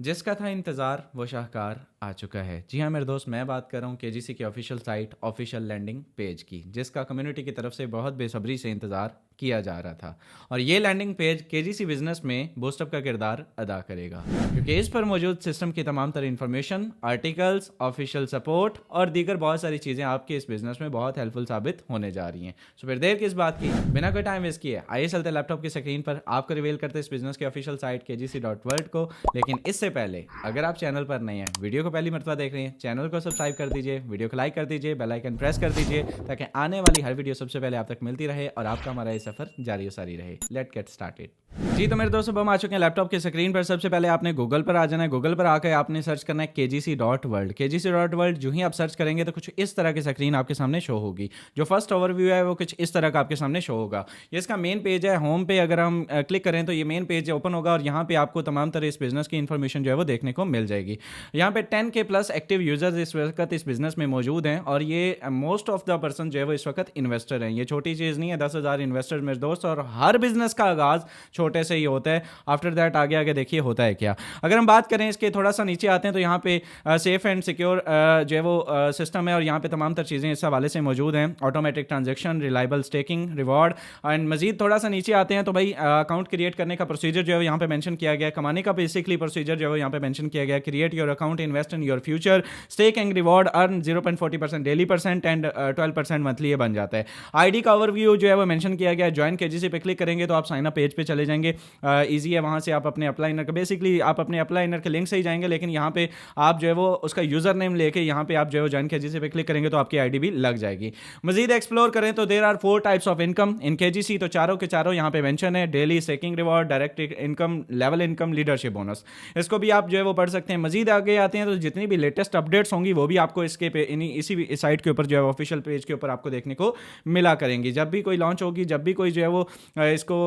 जिसका था इंतज़ार वो शाहकार आ चुका है। जी हाँ मेरे दोस्त, मैं बात कर रहा हूँ केजीसी की official site official landing page की, जिसका कम्युनिटी की तरफ से बहुत बेसब्री से इंतज़ार किया जा रहा था। और ये लैंडिंग पेज केजीसी बिजनेस में बूस्टअप का किरदार अदा करेगा, क्योंकि इस पर मौजूद सिस्टम की तमाम तरह इंफॉर्मेशन, आर्टिकल्स, ऑफिशियल सपोर्ट और दीगर बहुत सारी चीज़ें आपके इस बिजनेस में बहुत हेल्पफुल साबित होने जा रही हैं। सो फिर देर किस बात की, बिना कोई टाइम वेस्ट किए आइए चलते लैपटॉप की स्क्रीन पर आपको रिवील करते इस बिजनेस की ऑफिशियल साइट kgc.world को। लेकिन इससे पहले अगर आप चैनल पर नए हैं, वीडियो को पहली मर्तबा देख रहे हैं, चैनल को सब्सक्राइब कर दीजिए, वीडियो को लाइक कर दीजिए, बेल आइकन प्रेस कर दीजिए, ताकि आने वाली हर वीडियो सबसे पहले आप तक मिलती रहे और आपका हमारा ये सफर जारी सारी रहे। Let get started. जी तो मेरे दोस्तों, हम आ चुके हैं लैपटॉप की स्क्रीन पर। सबसे पहले आपने गूगल पर आ जाना है। गूगल पर आकर आपने सर्च करना है kgc.world। kgc.world जो ही आप सर्च करेंगे तो कुछ इस तरह की स्क्रीन आपके सामने शो होगी। जो फर्स्ट ओवरव्यू है वो कुछ इस तरह का आपके सामने शो होगा। ये इसका मेन पेज है। होम पे अगर हम क्लिक करें तो ये मेन पेज ओपन होगा और यहाँ पे आपको तमाम तरह इस बिजनेस की इन्फॉर्मेशन जो है वो देखने को मिल जाएगी। यहाँ पे 10K प्लस एक्टिव यूजर्स इस वक्त इस बिजनेस में मौजूद हैं और ये मोस्ट ऑफ द पर्सन जो है वो इस वक्त इन्वेस्टर हैं। ये छोटी चीज़ नहीं है, 10,000 इन्वेस्टर मेरे दोस्त। और हर बिजनेस का आगाज छोटे से ही होता है। आफ्टर दैट आगे आगे देखिए होता है क्या। अगर हम बात करें इसके थोड़ा सा नीचे आते हैं तो यहाँ पे सेफ एंड सिक्योर जो है वो सिस्टम है और यहाँ पे तमाम तर चीज़ें इस हवाले से मौजूद हैं। Automatic transaction, reliable staking, reward. And मजीद थोड़ा सा नीचे आते हैं तो भाई अकाउंट क्रिएट करने का प्रोसीजर जो है यहाँ पे मेंशन किया गया है। कमाने का बेसिकली प्रोसीजर जो है यहाँ पे मेंशन किया गया है। Create your account, invest in your future, stake and reward, earn 0.40% daily percent and 12% monthly ये बन जाता है। आईडी का ओवरव्यू जो है वो मेंशन किया गया है। ज्वाइन केजीसी पे क्लिक करेंगे तो आप साइन अप पेज पे चले जाएंगे। ईजी है, वहाँ से आप अपने अप्लाइनर का बेसिकली आप अपने अप्लाइनर के लिंक से ही जाएंगे, लेकिन यहाँ पे आप जो है वो उसका यूजर नेम लेके यहाँ पे आप जो है ज्वाइन केजीसी पे क्लिक करेंगे तो आपकी आईडी भी लग जाएगी। मजीद एक्सप्लोर करें तो there are 4 types of income in KGC. तो चारों के चारों यहाँ पे मेंशन है। Daily, staking reward, direct income, level income, leadership bonus. इसको भी आप जो है वो पढ़ सकते हैं। मजीद आगे आते हैं तो जितनी भी लेटेस्ट अपडेट्स होंगी वो भी आपको इसके पे इसी साइट के ऊपर जो है ऑफिशियल पेज के ऊपर आपको देखने को मिला करेंगी। जब भी कोई लॉन्च होगी, जब भी कोई जो है वो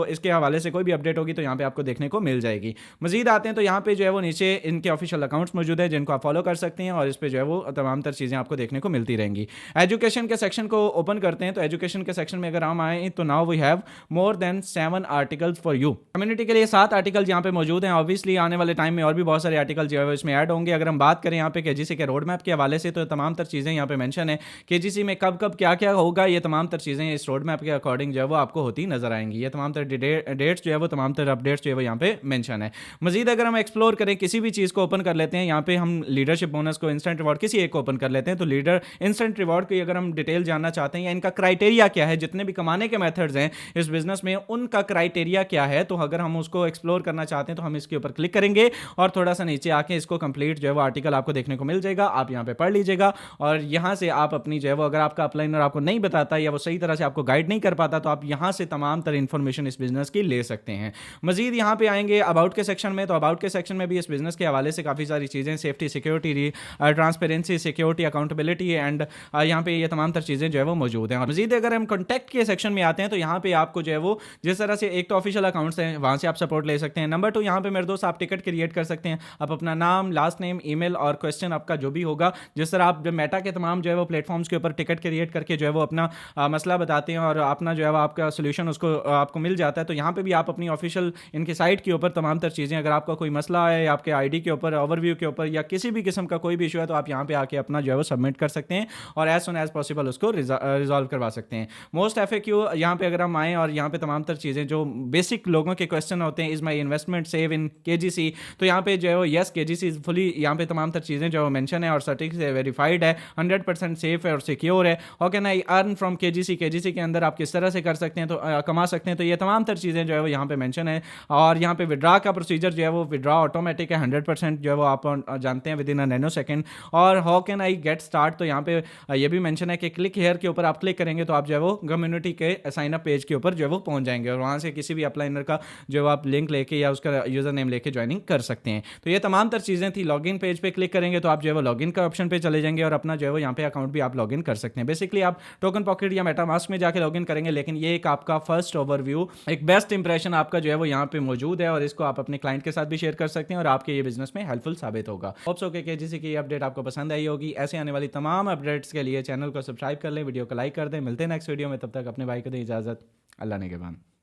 इसके हवाले से कोई भी अपडेट होगी तो यहाँ पे आपको देखने को मिल जाएगी। मजीद आते हैं तो यहाँ पे जो है वो नीचे इनके ऑफिशियल अकाउंट्स मौजूद है जिनको आप फॉलो कर सकते हैं और इस पे जो है वो तमाम तर चीज़ें आपको देखने को मिलती रहेंगी। एजुकेशन के सेक्शन को ओपन करते हैं तो एजुकेशन के सेक्शन में अगर हम आए तो now we have more than 7 articles for you. Community के लिए 7 आर्टिकल यहाँ पे मौजूद हैं। ऑब्वियसली आने वाले टाइम में और भी बहुत सारे आर्टिकल जो है इसमें ऐड होंगे। अगर हम बात करें यहाँ पे केजीसी के रोड मैप के हवाले से तो तमाम तर चीज़ें यहाँ पे मेंशन है। केजीसी में कब कब क्या क्या होगा, ये तमाम तर चीज़ें इस रोड मैप के अकॉर्डिंग जो है वो आपको होती नजर आएंगी। ये तमाम तर डेट्स जो है वो तमाम तर अपडेट्स जो है वो यहाँ पे मेंशन है। मजीद अगर हम एक्सप्लोर करें, किसी भी चीज़ को ओपन कर लेते हैं, यहाँ पे हम लीडरशिप बोनस को, इंस्टेंट रिवॉर्ड किसी एक को ओपन कर लेते हैं तो लीडर इंस्टेंट रिवॉर्ड की अगर हम डिटेल जानना चाहते हैं या इनका क्राइटेरिया क्या है, जितने भी कमाने के मेथड्स हैं इस बिजनेस में उनका क्राइटेरिया क्या है, तो अगर हम उसको एक्सप्लोर करना चाहते हैं तो हम इसके ऊपर क्लिक करेंगे और थोड़ा सा नीचे आके इसको कंप्लीट जो है वो आर्टिकल आपको देखने को मिल जाएगा। आप यहाँ पे पढ़ लीजिएगा और यहाँ से आप अपनी जो है वो अगर आपका अपलाइनर आपको नहीं बताता या वो सही तरह से आपको गाइड नहीं कर पाता तो आप यहाँ से तमाम तरह इंफॉर्मेशन इस बिजनेस की ले सकते हैं। मजीद यहाँ पे आएंगे अबाउट के सेक्शन में, तो अबाउट के सेक्शन में भी इस बिजनेस के हवाले से काफ़ी सारी चीज़ें, safety, security, transparency, security, accountability and यहाँ पे ये तमाम तर चीज़ें जो है वो मौजूद हैं। और मजीद अगर हम कॉन्टैक्ट के सेक्शन में आते हैं तो यहाँ पे आपको जो है वो जिस तरह से एक तो ऑफिशियल अकाउंट्स हैं वहाँ से आप सपोर्ट ले सकते हैं। नंबर 2 यहाँ पे मेरे दोस्त आप टिकट क्रिएट कर सकते हैं। आप अपना नाम, लास्ट नेम, ईमेल और क्वेश्चन आपका जो भी होगा, जिस तरह आप मेटा के तमाम जो है वो प्लेटफॉर्म्स के ऊपर टिकट क्रिएट करके जो है वो अपना मसला बताते हैं और अपना जो है वो आपका सोल्यूशन उसको आपको मिल जाता है, तो यहाँ पे भी आप अपनी ऑफिशियल इनकी साइट के ऊपर तमाम तर चीज़ें, अगर आपका कोई मसला है आपके आईडी के ऊपर, ओवरव्यू के ऊपर या किसी भी किस्म का कोई भी इशू है तो आप यहाँ पे आके अपना जो है वो सबमिट कर सकते हैं और एज सुन एज पॉसिबल उसको रिजॉल्व करवा सकते हैं। मोस्ट एफएक्यू यहाँ पे अगर हम आए और यहाँ पे तमाम तर चीज़ें जो बेसिक लोगों के क्वेश्चन होते हैं, is my investment safe in KGC, तो यहाँ पे जो है वो यस केजीसी इज फुली, यहाँ पे तमाम तर चीज़ें जो मेंशन है और सर्टिफिकेट से वेरीफाइड है, 100% सेफ है और सिक्योर है। How can I earn from KGC, KGC के अंदर आप किस तरह से कर सकते हैं तो कमा सकते हैं, तो ये तमाम तर चीज़ें जो है वो यहाँ पे मेंशन है। और यहाँ पे विड्रा का प्रोसीजर जो है वो विड्रा ऑटोमेटिक है, 100% जो है वो आप जानते हैं within a nanosecond. और how can I get start, तो यहाँ पे ये भी मेंशन है कि क्लिक हेयर के ऊपर आप क्लिक करेंगे तो आप जो है वो कम्युनिटी के साइन अप पेज के ऊपर जो है वो पहुंच जाएंगे और वहाँ से किसी भी अपलाइनर का जो है आप लिंक लेके या उसका यूजर नेम लेके ज्वाइनिंग कर सकते हैं। तो ये तमाम तर चीज़ें थी। लॉगिन पेज पे क्लिक करेंगे तो आप जो है वो लॉगिन का ऑप्शन पे चले जाएंगे और अपना जो है वो यहाँ पे अकाउंट भी आप लॉगिन कर सकते हैं। बेसिकली आप टोकन पॉकेट या मेटामास्क में जाके लॉगिन करेंगे, लेकिन ये एक आपका फर्स्ट ओवरव्यू, एक बेस्ट इंप्रेशन आपका जो है वो यहाँ पे मौजूद है और इसको आप अपने क्लाइंट के साथ भी शेयर कर सकते हैं और आपके ये बिजनेस में हेल्पफुल साबित होगा। होप्स हो कि केजीसी की अपडेट आपको पसंद आई होगी। ऐसे आने वाली तमाम अपडेट्स के लिए चैनल को सब्सक्राइब कर लें, वीडियो को लाइक कर दें। मिलते हैं नेक्स्ट वीडियो में, तब तक अपने भाई को दें इजाजत। अल्लाह ने के बाद।